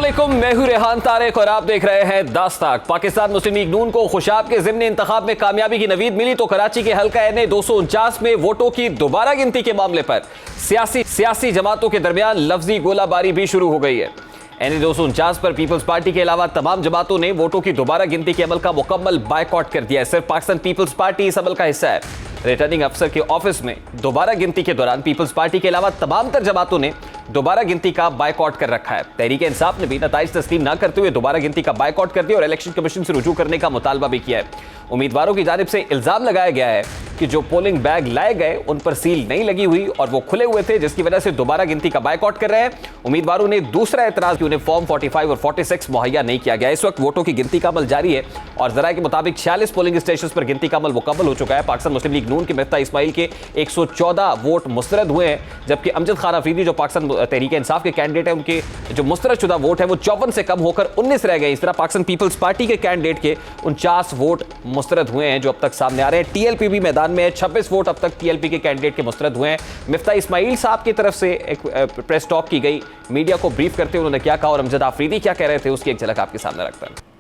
अस्सलामुअलैकुम, मैं हूं रेहान तारिक और आप देख रहे हैं दास्ताक। पाकिस्तान मुस्लिम लीग नून को खुशाब के ज़िमनी इंतखाब में कामयाबी की नवीद मिली तो कराची के हल्का NA 249 में वोटों की दोबारा गिनती के मामले पर सियासी जमातों के दरमियान लफ्जी गोलाबारी भी शुरू हो गई है। NA 249 पर पीपल्स पार्टी के अलावा तमाम जमातों ने वोटों की दोबारा गिनती के अमल का मुकम्मल बायकॉट कर दिया है। सिर्फ पाकिस्तान पीपल्स पार्टी इस अमल का हिस्सा है। रिटर्निंग अफसर के ऑफिस में दोबारा गिनती के दौरान पीपल्स पार्टी के अलावा तमाम तर जमातों ने दोबारा गिनती का बायकॉट कर रखा है। तहरीक इंसाफ ने भी नताइज तस्लीम न करते हुए दोबारा गिनती का बायकॉट कर दिया और इलेक्शन कमीशन से रुजू करने का मुतालबा भी किया है। उम्मीदवारों की जानिब से इल्जाम लगाया गया है कि जो पोलिंग बैग लाए गए उन पर सील नहीं लगी हुई और वो खुले हुए थे, जिसकी वजह से दोबारा गिनती का बायकॉट कर रहे हैं। उम्मीदवारों ने दूसरा एतराज कि उन्हें फॉर्म 45 और 46 मुहैया नहीं किया गया। इस वक्त वोटों की गिनती का अमल जारी है और जराये के मुताबिक 46 पोलिंग स्टेशन पर गिनती का अमल मुकम्मल हो चुका है। पाकिस्तान मुस्लिम लीग नून के मिफ्ता इस्माइल के 114 वोट मुस्तरद हुए हैं, जबकि अमजद खान अफरीदी जो पाकिस्तान तहरीक इंसाफ के कैंडिडेट है, उनके जो मुस्तरद शुदा वोट है वो 54 से कम होकर 19 रह गए। इस तरह पाकिस्तान पीपल्स पार्टी के कैंडिडेट के 49 वोट मुस्तरद हुए हैं जो अब तक सामने आ रहे हैं। TLP भी मैदान में है, 26 वोट अब तक TLP के कैंडिडेट के मुस्तरद हुए हैं। मिफ्ता इस्माइल साहब की तरफ से एक प्रेस टॉक की गई, मीडिया को ब्रीफ करते हुए उन्होंने क्या कहा और अमजद आफरीदी क्या कह रहे थे उसकी एक झलक आपके सामने रखता है।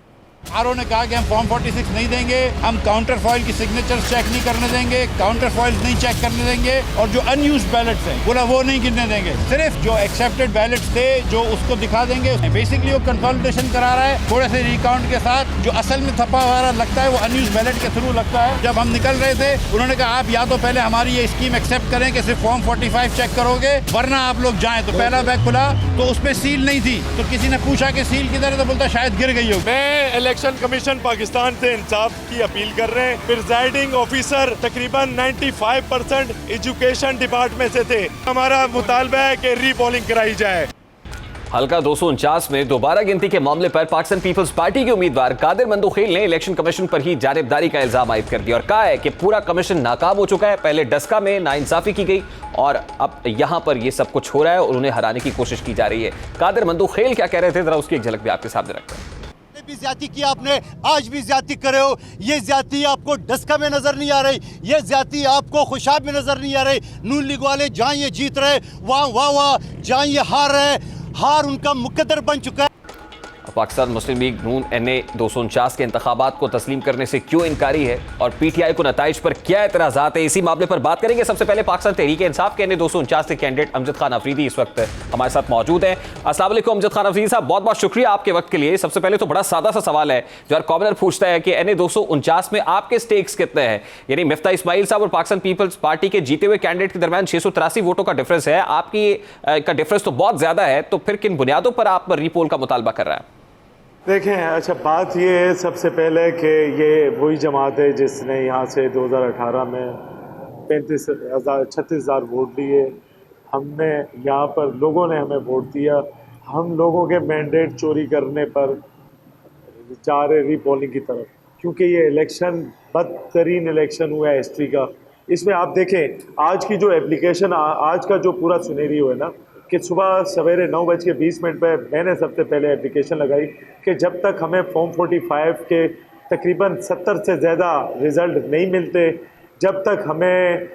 आरओ ने कहा कि हम फॉर्म 46 नहीं देंगे, हम काउंटर फॉइल की सिग्नेचर्स चेक नहीं करने देंगे, काउंटर फॉइल नहीं चेक करने देंगे और जो अनयूज्ड बैलेट्स हैं बोला वो नहीं गिनने देंगे। सिर्फ जो एक्सेप्टेड बैलेट्स थे जो उसको दिखा देंगे। बेसिकली वो कंसोलिडेशन करा रहा है थोड़े से रिकाउंट के साथ। जो असल में थप्पा वगैरह लगता है वो अनयूज्ड बैलेट के थ्रू लगता है। जब हम निकल रहे थे उन्होंने कहा आप या तो पहले हमारी ये स्कीम एक्सेप्ट करें कि सिर्फ फॉर्म 45 चेक करोगे वरना आप लोग जाएं। तो पहला बैग खुला तो उस पर सील नहीं थी, तो किसी ने पूछा कि सील किधर है तो बोलता शायद गिर गई हो। मैं इलेक्शन कमीशन पाकिस्तान से इंसाफ की अपील कर रहे हैं। प्रिजाइडिंग ऑफिसर तकरीबन 95% एजुकेशन डिपार्टमेंट से थे। हमारा मुतालबा है कि रीपोलिंग कराई जाए। हल्का 249 में दोबारा गिनती के मामले पर पाकिस्तान पीपल्स पार्टी के उम्मीदवार कादिर मंदोखेल ने इलेक्शन कमीशन पर ही जानिबदारी का इल्जाम आयद कर दिया और कहा है कि पूरा कमीशन नाकाम हो चुका है। पहले डस्का में नाइंसाफी की गई और अब यहां पर यह सब कुछ हो रहा है और उन्हें हराने की कोशिश की जा रही है। कादिर मंदोखेल क्या कह रहे थे, जरा उसकी एक झलक भी आपके सामने रखते हैं। भी ज्यादती किया आपने, आज भी ज्यादती करे हो। ये ज्यादती आपको डस्का में नजर नहीं आ रही, ये ज्यादती आपको खुशाब में नजर नहीं आ रही। नून लीग वाले जहां ये जीत रहे वहां वाह जहां ये हार रहे, हार उनका मुकद्दर बन चुका है। पाकिस्तान मुस्लिम लीग नून NA 249 के इंतखाबात को तस्लीम करने से क्यों इनकारी है और PTI को नताइज पर क्या एतराज़ात है, इसी मामले पर बात करेंगे। सबसे पहले पाकिस्तान तहरीक इंसाफ के NA 249 के कैंडिडेट अमजद खान अफरीदी इस वक्त हमारे साथ मौजूद हैं। अस्सलाम वालेकुम अमजद खान अफरीदी साहब, बहुत बहुत शुक्रिया आपके वक्त के लिए। सबसे पहले तो बड़ा सादा सा सवाल है जो हर कॉमनर पूछता है कि NA 249 में आपके स्टेक्स कितने हैं? यानी मिफ्ता इस्माइल साहब और पाकिस्तान पीपल्स पार्टी के जीते हुए कैंडिडेट के दरमियान 683 वोटों का डिफरेंस है। आपकी का डिफरेंस तो बहुत ज्यादा है, तो फिर किन बुनियादों पर आप रीपोल का मुतालबा कर रहे हैं? देखें, अच्छा बात ये है सबसे पहले कि ये वही जमात है जिसने यहाँ से 2018 में 36,000 वोट लिए। हमने यहाँ पर लोगों ने हमें वोट दिया, हम लोगों के मैंडेट चोरी करने पर जा रहे रीपोलिंग की तरफ, क्योंकि ये इलेक्शन बदतरीन इलेक्शन हुआ है हिस्ट्री का। इसमें आप देखें आज की जो एप्लीकेशन, आज का जो पूरा सिनेरियो है ना कि सुबह सवेरे 9:20 पर मैंने सबसे पहले एप्लीकेशन लगाई कि जब तक हमें फॉर्म 45 के तकरीबन 70 से ज़्यादा रिज़ल्ट नहीं मिलते, जब तक हमें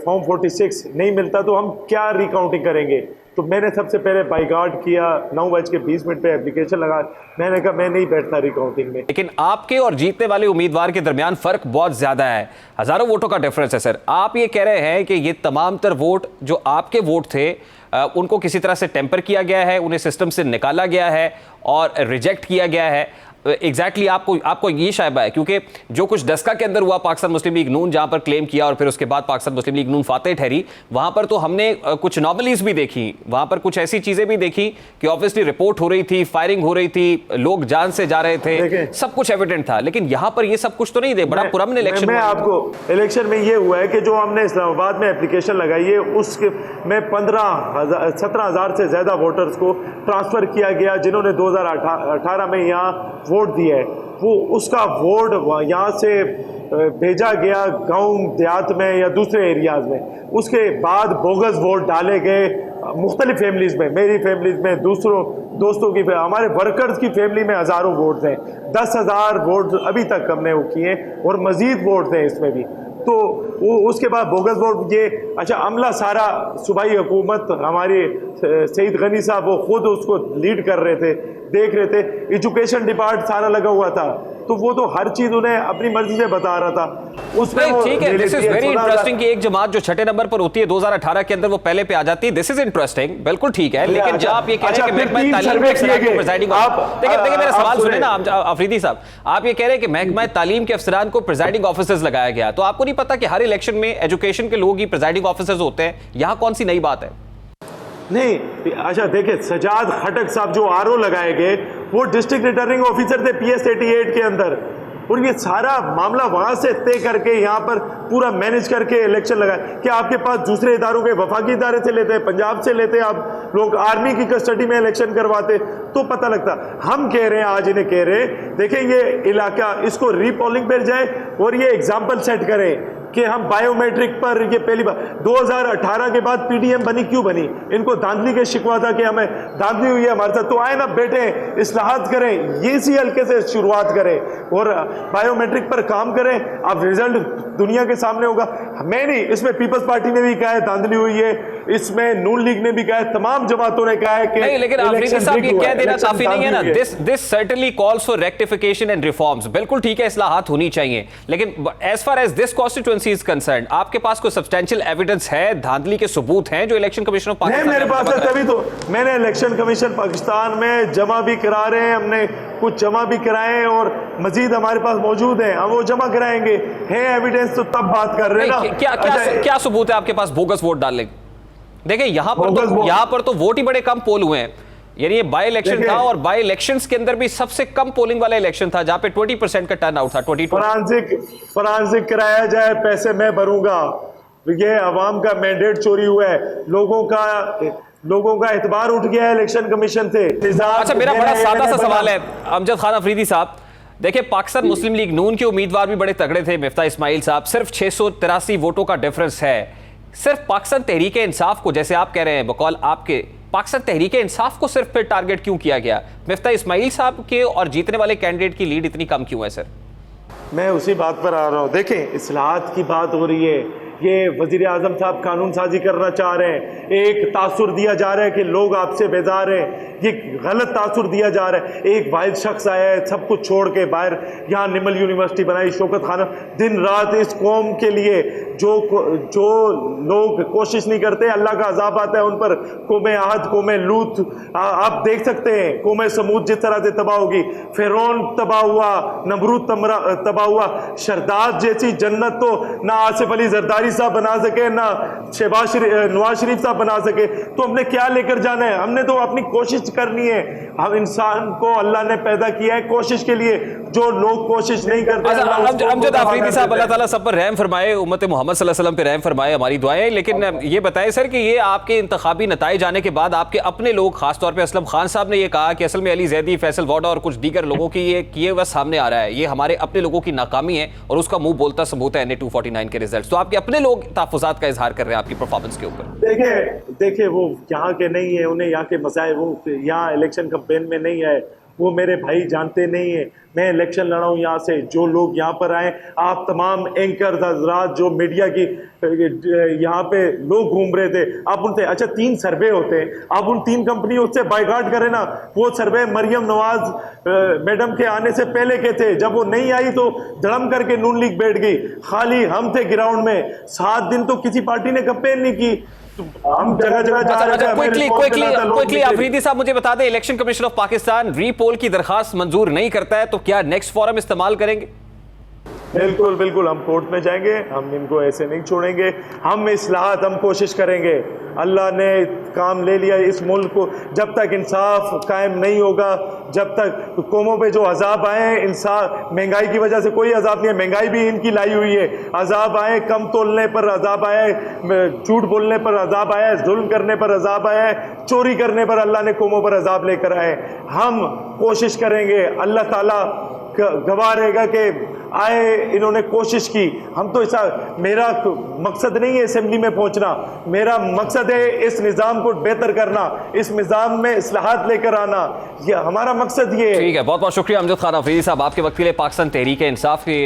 फॉर्म 46 नहीं मिलता तो हम क्या रिकाउंटिंग करेंगे। तो मैंने सबसे पहले बाइकआउट किया, 9:20 पे एप्लीकेशन लगा। मैंने कहा मैं नहीं बैठता रिकाउंटिंग में। लेकिन आपके और जीतने वाले उम्मीदवार के दरमियान फर्क बहुत ज्यादा है, हजारों वोटों का डिफरेंस है। सर, आप ये कह रहे हैं कि ये तमाम तर वोट जो आपके वोट थे उनको किसी तरह से टेम्पर किया गया है, उन्हें सिस्टम से निकाला गया है और रिजेक्ट किया गया है। एग्जैक्टली आपको ये शायबा है क्योंकि जो कुछ डस्का के अंदर हुआ पाकिस्तान मुस्लिम लीग नून जहां पर क्लेम किया और फिर उसके बाद पाकिस्तान मुस्लिम लीग नून फातेह ठहरी, वहां पर तो हमने कुछ नॉमलीज भी देखी, वहां पर कुछ ऐसी चीजें भी देखी कि ऑब्वियसली रिपोर्ट हो रही थी, फायरिंग हो रही थी, लोग जान से जा रहे थे, सब कुछ एविडेंट था। लेकिन यहां पर ये सब कुछ तो नहीं दे, बड़ा पुरअमन इलेक्शन। मैं आपको इलेक्शन में ये हुआ है कि जो हमने इस्लामाबाद में एप्लीकेशन लगाई है उसके में 17,000 से ज्यादा वोटर्स को ट्रांसफर किया गया जिन्होंने 2018 में यहाँ वोट दिया है। वो उसका वोट यहाँ से भेजा गया गांव देहात में या दूसरे एरियाज में। उसके बाद बोगस वोट डाले गए मुख्तलिफ फैमिलीज़ में, मेरी फैमिलीज़ में, दूसरों दोस्तों की, हमारे वर्कर्स की फैमिली में हज़ारों वोट हैं। 10,000 वोट अभी तक हमने वो किए और मज़ीद वोट हैं इसमें भी। तो वो उसके बाद बोगस वोट ये अच्छा अमला सारा सूबाई हुकूमत हमारी सईद गनी साहब वो खुद उसको लीड कर रहे थे, देख रहे थे, एजुकेशन डिपार्ट सारा लगा हुआ था, तो वो तो हर चीज उन्हें अपनी मर्जी से बता रहा था। उसमें ठीक है, दिस इज वेरी इंटरेस्टिंग कि एक जमात जो छठे नंबर पर होती है 2018 के अंदर वो पहले पे आ जाती है। दिस इज इंटरेस्टिंग, बिल्कुल ठीक है, लेकिन जब आप ये कह रहे हैं कि महकमा तालीम के अफसरान को प्रिजाइडिंग, देखिए मेरा सवाल सुने ना अफरीदी साहब, आप ये कह रहे हैं कि महकमा तालीम के अफसरान को प्रिजाइडिंग ऑफिसर्स लगाया गया, तो आपको नहीं पता कि हर इलेक्शन में एजुकेशन के लोग ही प्रिजाइडिंग ऑफिसर्स होते हैं? यहाँ कौन सी नई बात है? नहीं, अच्छा देखिए, सजाद खटक साहब जो आरओ लगाए गए वो डिस्ट्रिक्ट रिटर्निंग ऑफिसर थे PS 88 के अंदर, और ये सारा मामला वहां से तय करके यहाँ पर पूरा मैनेज करके इलेक्शन लगाए। क्या आपके पास दूसरे इदारों के वफाकी इदारे से लेते हैं, पंजाब से लेते हैं, आप लोग आर्मी की कस्टडी में इलेक्शन करवाते तो पता लगता। हम कह रहे हैं, आज इन्हें कह रहे हैं, देखें ये इलाका इसको रीपोलिंग पर जाए और ये एग्जाम्पल सेट करें कि हम बायोमेट्रिक पर, ये पहली बार 2018 के बाद PDM बनी, क्यों बनी? इनको धांधली के शिकवा था कि हमें धांधली हुई है हमारे साथ, तो आए ना बेटे इस्लाहात करें, ये सी हल्के से शुरुआत करें और बायोमेट्रिक पर काम करें, अब रिजल्ट दुनिया के सामने होगा। मैं नहीं, इसमें पीपल्स पार्टी ने भी कहा है धांधली हुई है, इसमें नून लीग ने भी कहा है, तमाम जमातों ने कहा है कि नहीं, लेकिन अफरीदी साहब ये कह देना काफी नहीं है ना। This certainly calls for rectification and reforms, बिल्कुल ठीक है, इस्लाहात होनी चाहिए, लेकिन as far as this constituency is concerned, आपके पास कोई सब्सटेंशियल एविडेंस है, धांधली के सबूत हैं जो इलेक्शन कमीशन ऑफ पाकिस्तान मेरे पास है, तभी तो मैंने इलेक्शन कमीशन पाकिस्तान में जमा भी करा रहे हैं, हमने कुछ जमा भी कराए हैं और मजीद हमारे पास मौजूद हैं, हम वो जमा कराएंगे, है एविडेंस तो तब बात कर रहे हैं ना। क्या सबूत है आपके पास बोगस वोट डालने? देखिए यहाँ पर तो वोट ही बड़े कम पोल हुए हैं, यानी ये बाई इलेक्शन था और बाई इलेक्शंस के अंदर भी सबसे कम पोलिंग वाला इलेक्शन था जहां पे 20% का टर्न आउट था। फॉरेंसिक कराया जाए, पैसे मैं भरूंगा, ये अवाम का मैंडेट चोरी हुआ है, लोगों का एतबार उठ गया है इलेक्शन कमीशन से। अच्छा, मेरा बड़ा सादा सा सवाल है अमजद खान अफरीदी साहब, देखिए पाकिस्तान मुस्लिम लीग नून के उम्मीदवार भी बड़े तगड़े थे, मिफ्ता इस्माइल साहब, सिर्फ 683 वोटों का डिफरेंस है। सिर्फ पाकिस्तान तहरीक इंसाफ को, जैसे आप कह रहे हैं बकौल आपके, पाकिस्तान तहरीक इंसाफ को सिर्फ फिर टारगेट क्यों किया गया? मिफ्ता इस्माइल साहब के और जीतने वाले कैंडिडेट की लीड इतनी कम क्यों है सर? मैं उसी बात पर आ रहा हूँ। देखें, इस्लाहात की बात हो रही है, ये वजीर आजम साहब कानून साजी करना चाह रहे हैं, एक तासुर दिया जा रहा है कि लोग आपसे बेजार हैं, ये गलत तासुर दिया जा रहा है। एक वाहिद शख्स आया है सब कुछ छोड़ के बाहर, यहाँ निमल यूनिवर्सिटी बनाई, शौकत खाना, दिन रात इस कौम के लिए जो लोग कोशिश नहीं करते, अल्लाह का अजाब आता है उन पर। कौमे आहद, कौमे लूत, आप देख सकते हैं कौमे समूद जिस तरह से तबाह होगी, फिरौन तबाह हुआ, नमरूद तबाह हुआ, शरदाद जैसी जन्नत तो ना आसिफ अली जरदारी साहब बना सके, ना नवाज शरीफ साहब बना सके, तो हमने क्या लेकर जाना है? हमने तो अपनी कोशिश करनी है। हम इंसान को अल्लाह ने पैदा किया है कोशिश के लिए, जो लोग कोशिश नहीं करते। अमजद अफरीदी साहब, अल्लाह ताला सब पर रहम फरमाए, उम्मत मोहम्मद सल्लल्लाहु अलैहि वसल्लम पे रहम फरमाए, हमारी दुआएं। लेकिन ये बताएं सर कि ये आपके इंतखाबी नताइज आने के बाद आपके अपने लोग, खासतौर पे असलम खान साहब ने ये कहा कि असल में अली जैदी, फैसल वाडा और कुछ दीगर लोगों की ये किए हुआ सामने आ रहा है, ये हमारे अपने लोगों की नाकामी है और उसका मुंह बोलता सबूत है NA 249 के रिजल्ट। तो आपके अपने लोग तहफ़्फ़ुज़ात का इजहार कर रहे हैं आपकी परफॉर्मेंस के ऊपर। देखिए वो यहाँ के नहीं है, उन्हें यहाँ के मसाइल, वो यहाँ इलेक्शन कैंपेन में नहीं आए, वो मेरे भाई जानते नहीं है। मैं इलेक्शन लड़ा हूँ यहाँ से, जो लोग यहाँ पर आए, आप तमाम एंकर हजरात जो मीडिया की यहाँ पे लोग घूम रहे थे, आप उनसे, अच्छा 3 सर्वे होते हैं, आप उन 3 कंपनियों से बाइकाट करें ना। वो सर्वे मरियम नवाज मैडम के आने से पहले के थे, जब वो नहीं आई तो धड़म करके नून लीग बैठ गई, खाली हम थे ग्राउंड में। 7 दिन तो किसी पार्टी ने कैंपेन नहीं की, हम जगह जगह जा रहे थे। क्विकली अफरीदी साहब मुझे बता दें, election commission of Pakistan repoll की दरखास्त मंजूर नहीं करता है तो क्या नेक्स्ट फोरम इस्तेमाल करेंगे? बिल्कुल बिल्कुल, हम कोर्ट में जाएंगे, हम इनको ऐसे नहीं छोड़ेंगे, हम इस्लाहात, हम कोशिश करेंगे। अल्लाह ने काम ले लिया इस मुल्क को, जब तक इंसाफ कायम नहीं होगा, जब तक कौमों पे जो अजाब आए, इंसाफ, महंगाई की वजह से कोई अजाब नहीं है, महंगाई भी इनकी लाई हुई है, अजाब आए, कम तोलने पर अजाब आया है, झूठ बोलने पर अजाब आया है, जुल्म करने पर अजाब आया है, चोरी करने पर अल्लाह ने कौमों पर अजाब लेकर आए। हम कोशिश करेंगे, अल्लाह ताला गवाह रहेगा कि आए, इन्होंने कोशिश की। हम तो ऐसा, मेरा मकसद नहीं है असेंबली में पहुंचना, मेरा मकसद है इस निज़ाम को बेहतर करना, इस निज़ाम में इस्लाहात लेकर आना, ये हमारा मकसद ये है। ठीक है, बहुत बहुत शुक्रिया अमजद खान अफरीदी साहब आपके वक्त के लिए। पाकिस्तान तहरीक इंसाफ के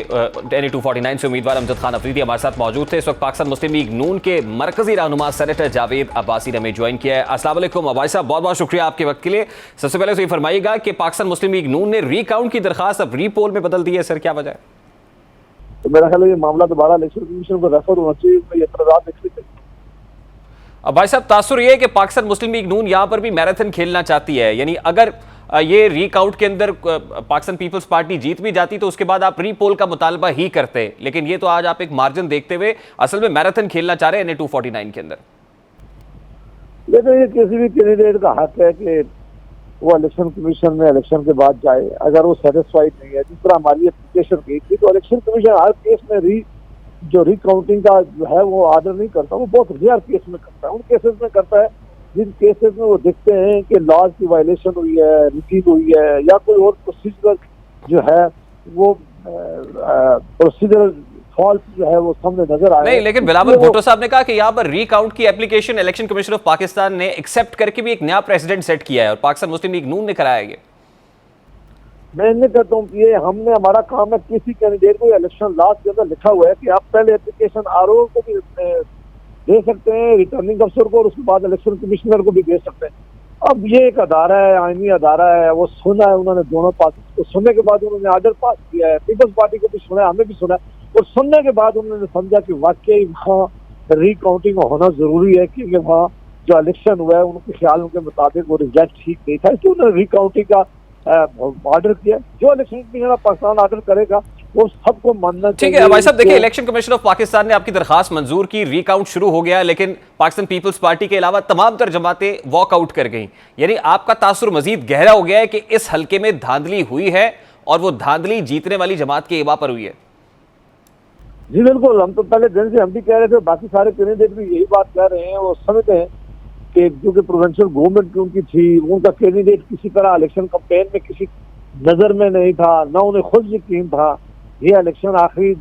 NA 249 से उम्मीदवार अमजद खान अफरीदी हमारे साथ मौजूद थे। इस वक्त पाकिस्तान मुस्लिम लीग नून के मरकजी रहनुमा सेनेटर जावेद अब्बासी ने हमें ज्वाइन किया है। अस्सलाम वालेकुम अब्बासी साहब, बहुत बहुत शुक्रिया आपके वक्त के लिए। सबसे पहले तो ये फरमाइएगा कि पाकिस्तान मुस्लिम लीग नून ने रीकाउंट की दरखास्त अब रीपोल में बदल दी है, सर क्या वजह है? तो मेरा ख्याल है ये मामला दोबारा इलेक्शन कमीशन को रेफर होना चाहिए, ये एतराज़ात लिख लीजिए। अब भाई साहब तासुर ये है कि पाकिस्तान मुस्लिम लीग नून यहाँ पर भी मैराथन खेलना चाहती है, यानी अगर ये रीकाउंट के अंदर पाकिस्तान पीपल्स पार्टी जीत भी जाती तो उसके बाद आप रीपोल का मुतालबा ही करते, लेकिन ये तो आज आप एक मार्जिन देखते हुए असल में मैराथन खेलना चाह रहे हैं NA 249 के अंदर। लेकिन ये किसी भी कैंडिडेट का हक है कि वो इलेक्शन कमीशन में इलेक्शन के बाद जाए, अगर वो सेटिस्फाइड नहीं है। जिस तरह हमारी एप्लीकेशन गई थी तो इलेक्शन कमीशन हर केस में जो रिकाउंटिंग का जो है वो ऑर्डर नहीं करता, वो बहुत रेयर केस में करता है। उन केसेस में करता है जिन केसेस में वो देखते हैं कि लॉज की वायलेशन हुई है, रिकीज हुई है, या कोई और प्रोसीजर जो है वो प्रोसीजरल फॉल्ट जो है वो सामने नजर आया। नहीं, लेकिन बिलावल भुट्टो साहब ने कहा कि यहाँ पर रीकाउंट की application election commission of Pakistan ने एक्सेप्ट करके भी एक नया प्रेसिडेंट सेट किया है और पाकिस्तान मुस्लिम लीग नून ने कराया है। मैं नहीं कहता हूँ ये हमने, हमारा काम है किसी कैंडिडेट को इलेक्शन लॉ के अंदर लिखा हुआ है कि आप पहले एप्लीकेशन RO को भी दे सकते हैं, रिटर्निंग अफसर को, और उसके बाद इलेक्शन कमिश्नर को भी दे सकते हैं। अब ये एक अदारा है, आईनी अदारा है, वो सुना है उन्होंने दोनों पार्टी को, सुनने के बाद उन्होंने ऑर्डर पास किया है, पीपल्स पार्टी को भी सुना है, हमें भी सुना है, और सुनने के बाद उन्होंने समझा कि वाकई वहाँ रिकाउंटिंग होना जरूरी है, क्योंकि वहाँ जो इलेक्शन हुआ है उनके ख्याल के मुताबिक वो रिजल्ट ठीक नहीं था, इसलिए उन्होंने रिकाउंटिंग का ऑर्डर किया। जो इलेक्शन कमीशन पाकिस्तान ऑर्डर करेगा वो सबको मानना चाहिए। ठीक है भाई साहब, देखिए इलेक्शन कमीशन ऑफ पाकिस्तान ने आपकी दरखास्त मंजूर की, रीकाउंट शुरू हो गया, लेकिन पाकिस्तान पीपल्स पार्टी के अलावा तमाम तर जमातें वॉकआउट कर गई, यानी आपका तासुर मजीद गहरा हो गया है कि इस हल्के में धांधली हुई है और वो धांधली जीतने वाली जमात के इवा पर हुई है। जी बिल्कुल, हम तो पहले दिन से हम भी कह रहे थे, बाकी सारे कैंडिडेट भी यही बात कह रहे हैं। वो समझते हैं कि क्योंकि प्रोविंशियल गवर्नमेंट की उनकी थी, उनका कैंडिडेट किसी तरह इलेक्शन कैंपेन में किसी नजर में नहीं था, ना उन्हें खुद यकीन था। ये इलेक्शन आखिरी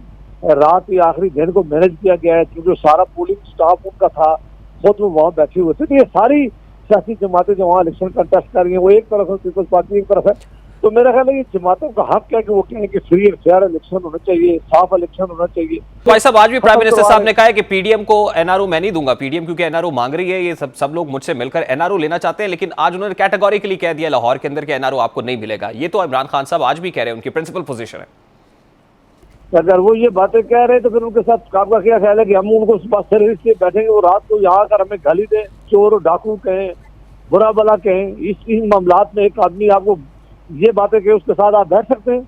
रात या आखिरी दिन को मैनेज किया गया है, क्योंकि सारा पोलिंग स्टाफ उनका था, खुद वो वहाँ बैठे हुए थे। तो ये सारी सियासी जमातें जो वहाँ इलेक्शन कंटेस्ट कर रही है, वो एक तरफ है, पीपल्स पार्टी एक तरफ है। तो मेरा ख्याल है ये जमातों का हक है कि वो कहें कि फ्री एंड फेयर इलेक्शन होना चाहिए, साफ इलेक्शन होना चाहिए। भाई साहब आज भी प्राइम मिनिस्टर साहब ने कहा है कि पीडीएम को NRO मैं नहीं दूंगा, पीडीएम क्योंकि NRO मांग रही है, ये सब लोग मुझसे मिलकर NRO लेना चाहते हैं, लेकिन आज उन्होंने कैटेगोरिकली कह दिया लाहौर के अंदर कि NRO आपको नहीं मिलेगा। ये तो इमरान खान साहब आज भी कह रहे हैं, उनकी प्रिंसिपल पोजीशन है। अगर वो ये बातें कह रहे हैं तो फिर उनके साथ आपका क्या ख्याल है कि हम उनको सर्विस से बैठेंगे, वो रात को यहाँ आकर हमें गाली दें, चोर डाकू कहें, बुरा भला कहें? इन मामलात में एक आदमी आपको ये बातें कहे उसके साथ आप बैठ सकते हैं?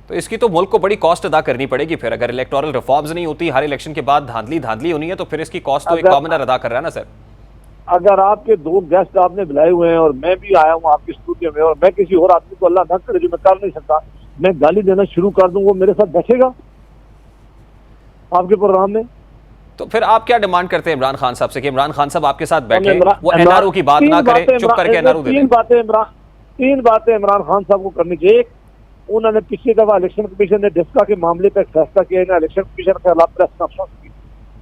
तो इसकी तो मुल्क को बड़ी कॉस्ट अदा करनी पड़ेगी फिर, अगर इलेक्टोरल रिफॉर्म्स नहीं होती, हर इलेक्शन के बाद धांधली होनी है, तो फिर इसकी कॉस्ट तो एक कॉमनर अदा कर रहा है ना सर। अगर आपके 2 गेस्ट आपने बुलाए हुए हैं और मैं भी आया हूँ आपके स्टूडियो में, और मैं किसी और आदमी को, अल्लाह न करे जो मैं कर नहीं सकता, मैं गाली देना शुरू कर दूं, वो मेरे साथ बैठेगा आपके प्रोग्राम में? तो फिर आप क्या डिमांड करते हैं इमरान खान साहब से कि इमरान खान साहब आपके साथ बैठे, वो NRO की बात ना करें, चुप करके NRO दे दें? 3 बातें इमरान खान साहब को करनी चाहिए। एक, उन्होंने पिछली दफा इलेक्शन कमीशन ने डिस्का के मामले पर फैसला किया, इन्हें इलेक्शन कमीशन के खिलाफ प्रेस कॉन्फ्रेंस की,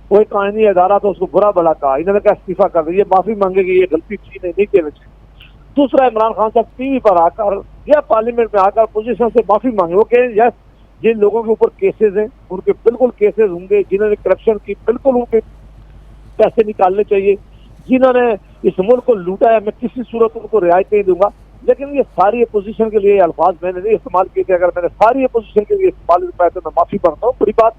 कोई कानूनी अदारा तो उसको बुरा भला कहा, इन्होंने क्या इस्तीफा कर दिया, माफी मांगेगी, ये गलती थी नहीं कहना चाहिए। दूसरा, इमरान खान साहब टीवी पर आकर या पार्लियामेंट में आकर पोजीशन से माफी मांगे, वो कहें यस जिन लोगों के ऊपर केसेस हैं उनके बिल्कुल केसेस होंगे, जिन्होंने करप्शन की बिल्कुल उनके पैसे निकालने चाहिए, जिन्होंने इस मुल्क को लूटा है, मैं किसी सूरत उनको रियायत नहीं दूंगा। लेकिन ये सारी अपोजिशन के लिए अल्फाज मैंने नहीं इस्तेमाल किए थे, अगर मैंने सारी अपोजिशन के लिए इस्तेमाल किया तो मैं माफी मांगता हूँ, बड़ी बात।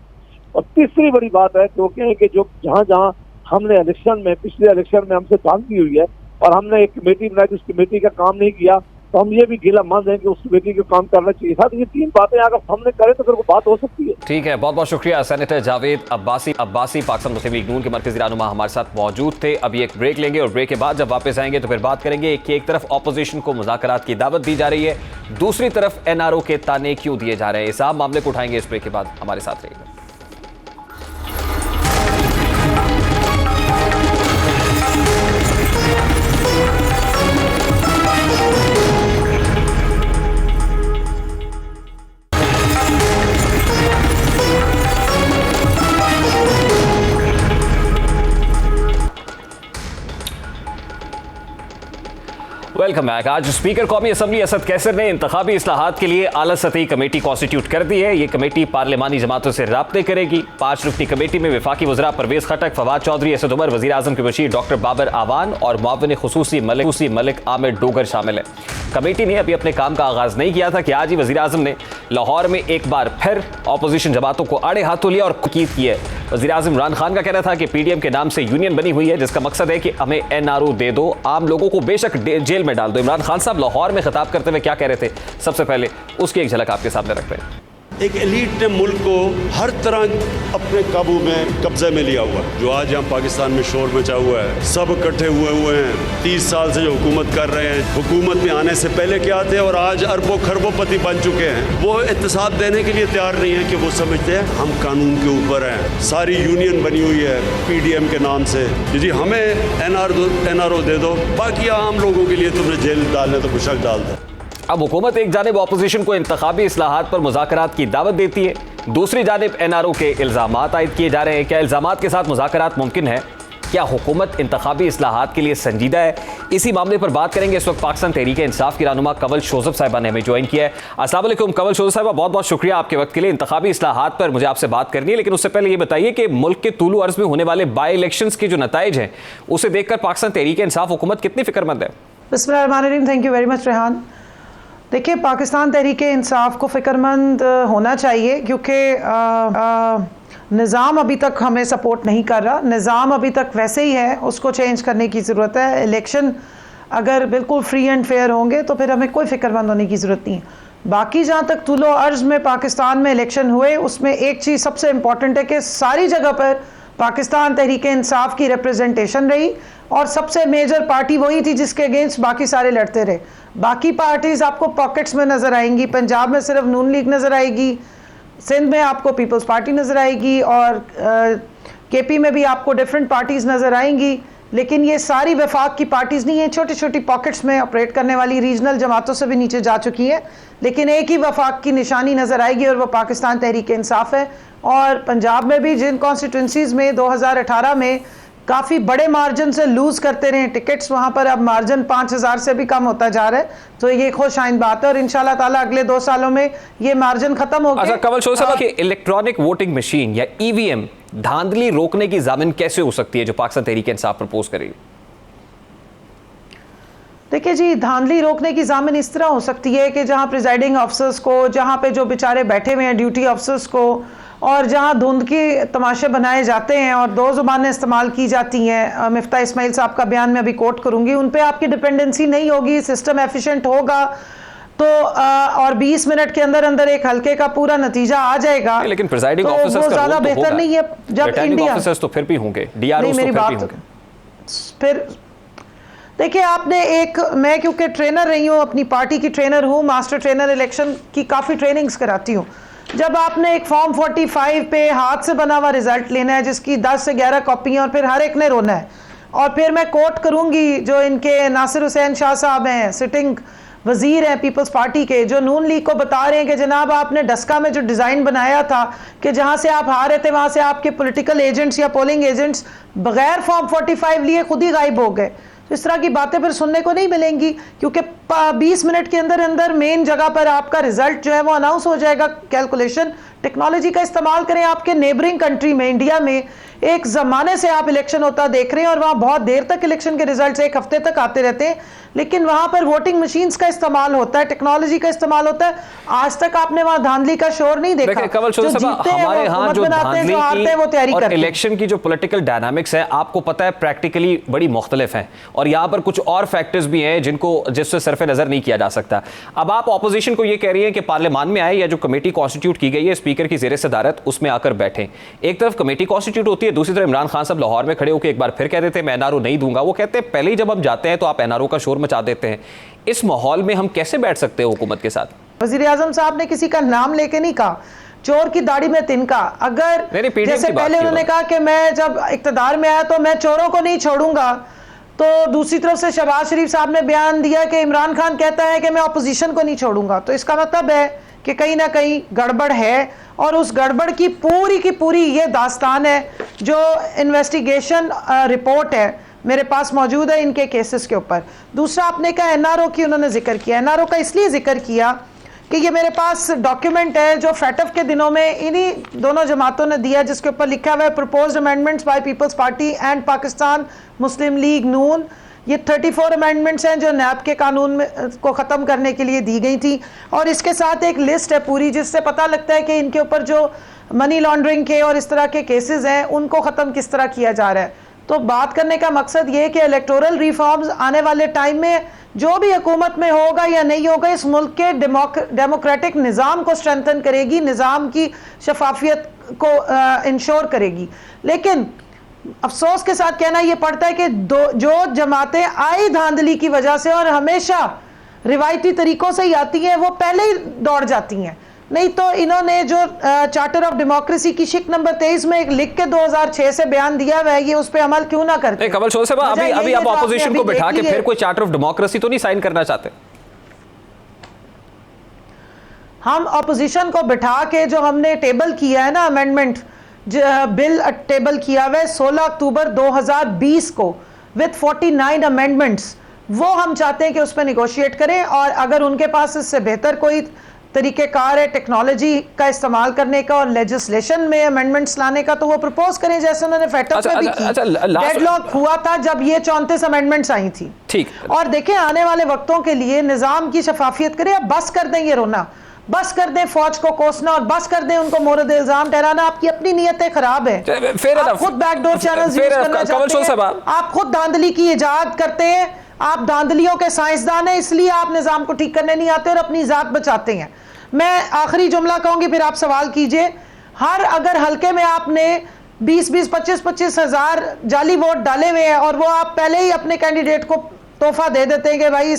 और तीसरी बड़ी बात है तो कहें कि जो जहाँ हमने इलेक्शन में, पिछले इलेक्शन में हमसे धांधली हुई है और हमने एक कमेटी बनाई, उस कमेटी का काम नहीं किया, तो हम ये भी गिला मंद हैं कि उस कमेटी को काम करना चाहिए था। तो ये 3 बातें अगर सामने करें तो फिर वो बात हो सकती है। ठीक है, बहुत बहुत शुक्रिया सेनेटर जावेद अब्बासी पाकिस्तान मुस्लिम लीग नून के मरकजी रहनुमा हमारे साथ मौजूद थे। अभी एक ब्रेक लेंगे और ब्रेक के बाद जब वापस आएंगे तो फिर बात करेंगे कि एक तरफ ऑपोजिशन को मुज़ाकरात की दावत दी जा रही है, दूसरी तरफ NRO के ताने क्यों दिए जा रहे हैं। इस मामले को उठाएंगे इस ब्रेक के बाद, हमारे साथ रहिएगा। Welcome back. आज स्पीकर कौमी असम्बली असद कैसर ने इंतखाबी इस्लाहात के लिए आला सतही कमेटी कॉन्स्टिट्यूट कर दी है। ये कमेटी पार्लिमानी जमातों से राब्ते करेगी। 5 रुकनी कमेटी में वफाकी वज़रा परवेज़ खटक, फवाद चौधरी, असद उमर, वज़ीर आज़म के वज़ीर डॉक्टर बाबर आवान और मुआविन खुसूसी मलिक आमिर डोगर शामिल है। कमेटी ने अभी अपने काम का आगाज़ नहीं किया था कि आज ही वज़ीर आज़म ने लाहौर में एक बार फिर अपोजिशन जमातों को आड़े हाथों लिया और तकीद की है। वज़ीर आज़म इमरान खान का कहना था कि PDM के नाम से यूनियन बनी हुई है जिसका मकसद है कि हमें NRO दे दो, आम लोगों को बेशक जेल में डाल दो। इमरान खान साहब लाहौर में खिताब करते हुए क्या कह रहे थे, सबसे पहले उसकी एक झलक आपके सामने रखते हैं। एक एलीट ने मुल्क को हर तरह अपने काबू में कब्जे में लिया हुआ है। जो आज यहाँ पाकिस्तान में शोर मचा हुआ है, सब इकट्ठे हुए हैं। 30 साल से जो हुकूमत कर रहे हैं, हुकूमत में आने से पहले क्या थे और आज अरबों खरबोपति बन चुके हैं। वो इत्तेसाब देने के लिए तैयार नहीं है कि वो समझते हैं हम कानून के ऊपर हैं। सारी यूनियन बनी हुई है PDM के नाम से, जी हमें NRO दे दो, बाकी आम लोगों के लिए तुमने जेल डालने तो मुशक डाल दो। अब हुकूमत एक जानिब अपोजिशन को इंतखाबी इस्लाहात पर मुज़ाकरात की दावत देती है, दूसरी जानिब NRO के इल्ज़ामात आयद किए जा रहे हैं। क्या इल्ज़ामात के साथ मुज़ाकरात मुमकिन है? क्या हुकूमत इंतखाबी इस्लाहात के लिए संजीदा है? इसी मामले पर बात करेंगे। इस वक्त पाकिस्तान तहरीक इंसाफ की रहनुमा कंवल शोज़ब साहिबा ने हमें ज्वाइन किया है। अस्सलाम वालेकुम कंवल शोज़ब साहिबा, बहुत बहुत शुक्रिया आपके वक्त के लिए। इंतखाबी इस्लाहात पर मुझे आपसे बात करनी है, लेकिन उससे पहले ये बताइए कि मुल्क के तूलू अर्ज़ में होने वाले बाई इलेक्शंस के जो नताइज हैं उसे देखकर पाकिस्तान तहरीक इंसाफ हुकूमत कितनी फिक्रमंद है? बिस्मिल्लाहिर्रहमानिर्रहीम, thank you very much Rehan. देखिए, पाकिस्तान तहरीक इंसाफ को फ़िक्रमंद होना चाहिए क्योंकि निज़ाम अभी तक हमें सपोर्ट नहीं कर रहा। निज़ाम अभी तक वैसे ही है, उसको चेंज करने की ज़रूरत है। इलेक्शन अगर बिल्कुल फ्री एंड फेयर होंगे तो फिर हमें कोई फ़िक्रमंद होने की ज़रूरत नहीं है। बाकी जहाँ तक तुलो अर्ज़ में पाकिस्तान में इलेक्शन हुए, उसमें एक चीज़ सबसे इम्पॉर्टेंट है कि सारी जगह पर पाकिस्तान तहरीक इंसाफ की रिप्रेजेंटेशन रही और सबसे मेजर पार्टी वही थी जिसके अगेंस्ट बाकी सारे लड़ते रहे। बाकी पार्टीज़ आपको पॉकेट्स में नज़र आएंगी। पंजाब में सिर्फ नून लीग नज़र आएगी, सिंध में आपको पीपल्स पार्टी नज़र आएगी और KP में भी आपको डिफरेंट पार्टीज़ नज़र आएंगी। लेकिन ये सारी वफाक की पार्टीज़ नहीं है, छोटी छोटी पॉकेट्स में ऑपरेट करने वाली रीजनल जमातों से भी नीचे जा चुकी हैं। लेकिन एक ही वफाक की निशानी नज़र आएगी और वो पाकिस्तान तहरीक इंसाफ है। और पंजाब में भी जिन कॉन्स्टिट्यूंसीज़ में 2018 में काफ़ी बड़े मार्जिन से लूज़ करते रहे टिकट्स, वहाँ पर अब मार्जिन 5000 से भी कम होता जा रहा है। तो ये खुश आइंद बात है और इंशाल्लाह ताला अगले 2 सालों में ये मार्जिन खत्म हो गया। अच्छा कंवल शोज़ब साहब, कि इलेक्ट्रॉनिक वोटिंग मशीन या EVM धांधली रोकने की ज़ामिन कैसे हो सकती है जो पाकिस्तान तहरीक इंसाफ प्रपोज करेगी? देखिए जी, धांधली रोकने की ज़ामिन इस तरह हो सकती है कि जहाँ प्रिजाइडिंग ऑफिसर्स को, जहाँ पे जो बेचारे बैठे हुए हैं ड्यूटी ऑफिसर्स को, और जहाँ धुंध के तमाशे बनाए जाते हैं और 2 ज़ुबानें इस्तेमाल की जाती हैं, मिफ्ता इस्माइल साहब का बयान मैं अभी कोट करूँगी, उन पे आपकी डिपेंडेंसी नहीं होगी, सिस्टम एफिशिएंट होगा तो और 20 मिनट के अंदर अंदर एक हल्के का पूरा नतीजा आ जाएगा। लेकिन प्रिजाइडिंग तो ऑफिसर्स वो ज़्यादा बेहतर नहीं है जब इंडिया ऑफिसर्स तो फिर भी होंगे, DROs तो फिर भी होंगे। फिर देखिए, आपने मैं क्योंकि ट्रेनर रही हूँ, अपनी पार्टी की ट्रेनर हूँ, मास्टर ट्रेनर इलेक्शन की काफ़ी ट्रेनिंग्स कराती हूँ। जब आपने एक फॉर्म 45 पे हाथ से बना हुआ रिजल्ट लेना है जिसकी 10 से 11 कॉपियाँ और फिर हर एक ने रोना है, और फिर मैं कोट करूँगी जो इनके नासिर हुसैन शाह साहब हैं, सिटिंग वज़ीर हैं पीपल्स पार्टी के, जो नून लीग को बता रहे हैं कि जनाब आपने डस्का में जो डिज़ाइन बनाया था कि जहाँ से आप हारे थे वहाँ से आपके पॉलिटिकल एजेंट्स या पोलिंग एजेंट्स बगैर फॉर्म 45 लिए खुद ही गायब हो गए। तो इस तरह की बातें फिर सुनने को नहीं मिलेंगी क्योंकि 20 मिनट के अंदर अंदर मेन जगह पर आपका रिजल्ट जो है वो अनाउंस हो जाएगा। कैलकुलेशन टेक्नोलॉजी का इस्तेमाल करें। आपके नेबरिंग कंट्री में, इंडिया में एक ज़माने से आप इलेक्शन होता देख रहे हैं और वहाँ बहुत देर तक इलेक्शन के रिजल्ट्स 1 हफ्ते तक आते रहते हैं, लेकिन वहाँ पर वोटिंग मशीन्स का इस्तेमाल होता है, टेक्नोलॉजी का इस्तेमाल होता है। आज तक आपने वहाँ धांधली का शोर नहीं देखा। कंवल शोज़ब साहब, हमारे यहाँ जो धांधली की और इलेक्शन की जो पॉलिटिकल डायनामिक्स है, आपको पता है प्रैक्टिकली बड़ी मुख्तलिफ हैं और यहाँ पर कुछ और फैक्टर्स भी हैं जिससे सरफ नज़र नहीं किया जा सकता। अब आप ऑपोजिशन को ये कह रही हैं कि पार्लियामान में आए या जो कमेटी कॉन्स्टिट्यूट की गई है स्पीकर की ज़ेर सदारत, उसमें आकर बैठें। एक तरफ कमेटी कॉन्स्टिट्यूट होती है, दूसरी तरफ इमरान खान साहब लाहौर में खड़े होकर एक बार फिर कह देते हैं मैं NRO नहीं दूंगा। वो कहते हैं पहले ही जब हम जाते हैं तो आप NRO का शोर मचा देते हैं। इस माहौल में हम कैसे बैठ सकते हैं हुकूमत के साथ? वज़ीर आज़म साहब ने किसी का नाम लेके नहीं कहा, चोर की दाढ़ी में तिनका। अगर जैसे पहले उन्होंने कहा कि मैं जब इक़्तिदार में आया तो मैं चोरों को नहीं छोड़ूंगा, तो दूसरी तरफ से शहबाज शरीफ साहब ने बयान दिया कि इमरान खान कहता है कि मैं अपोजिशन को नहीं छोड़ूंगा। तो इसका मतलब है कि कहीं ना कहीं गड़बड़ है और उस गड़बड़ की पूरी ये दास्तान है जो इन्वेस्टिगेशन रिपोर्ट है मेरे पास मौजूद है इनके केसेस के ऊपर। दूसरा, आपने कहा एनआरओ की उन्होंने जिक्र किया। एनआरओ का इसलिए जिक्र किया कि ये मेरे पास डॉक्यूमेंट है जो फैटफ के दिनों में इन्हीं दोनों जमातों ने दिया, जिसके ऊपर लिखा हुआ है proposed amendments by Peoples Party and Pakistan Muslim League Noon. ये 34 अमेंडमेंट्स हैं जो नैब के कानून में को ख़त्म करने के लिए दी गई थी, और इसके साथ एक लिस्ट है पूरी जिससे पता लगता है कि इनके ऊपर जो मनी लॉन्ड्रिंग के और इस तरह के केसेस हैं उनको ख़त्म किस तरह किया जा रहा है। तो बात करने का मकसद ये है कि इलेक्टोरल रिफॉर्म्स आने वाले टाइम में जो भी हुकूमत में होगा या नहीं होगा, इस मुल्क के डेमोक्रेटिक निज़ाम को स्ट्रेंथन करेगी, निज़ाम की शफाफियत को इंश्योर करेगी। लेकिन अफसोस के साथ कहना यह पड़ता है कि जो जमातें आई धांधली की वजह से और हमेशा रिवायती तरीकों से ही आती हैं, वो पहले ही दौड़ जाती हैं। नहीं तो इन्होंने जो चार्टर ऑफ डेमोक्रेसी की शिक नंबर 23 में एक लिख के 2006 से बयान दिया हुआ है, ये उस पर अमल क्यों ना करते? कमल शोर साहब, अभी आप ऑपोजिशन को बिठा के फिर कोई चार्टर ऑफ डेमोक्रेसी तो नहीं साइन करना चाहते? हम ऑपोजिशन को बिठा के जो हमने टेबल किया है ना अमेंडमेंट बिल टेबल किया हुआ है 16 अक्टूबर 2020 को विद 49 अमेंडमेंट्स, वो हम चाहते हैं कि उस पर निगोशिएट करें, और अगर उनके पास इससे बेहतर कोई तरीक़ेकार है टेक्नोलॉजी का इस्तेमाल करने का और लेजिस्लेशन में अमेंडमेंट्स लाने का, तो वो प्रपोज करें जैसे उन्होंने फैटअप में भी की। डेडलॉक हुआ था जब ये 34 अमेंडमेंट्स आई थी। ठीक, और देखें आने वाले वक्तों के लिए निज़ाम की शफाफियत करें। अब बस कर दें ये रोना, बस कर दें फौज को कोसना, और बस कर दें उनको मोरद इल्जाम ठहराना। आपकी अपनी नीयतें खराब है, आप खुद बैकडोर चैनल्स यूज करना चाहते हैं, आप खुद धांधली की इजाद करते हैं, आप धांधलियों के साइंसदान हैं, इसलिए आप निजाम को ठीक करने नहीं आते और अपनी जात बचाते हैं। मैं आखिरी जुमला कहूंगी फिर आप सवाल कीजिए। अगर हल्के में आपने 20-20, 25-25 हजार जाली वोट डाले हुए हैं और वो आप पहले ही अपने कैंडिडेट को तोहफा दे देते हैं कि भाई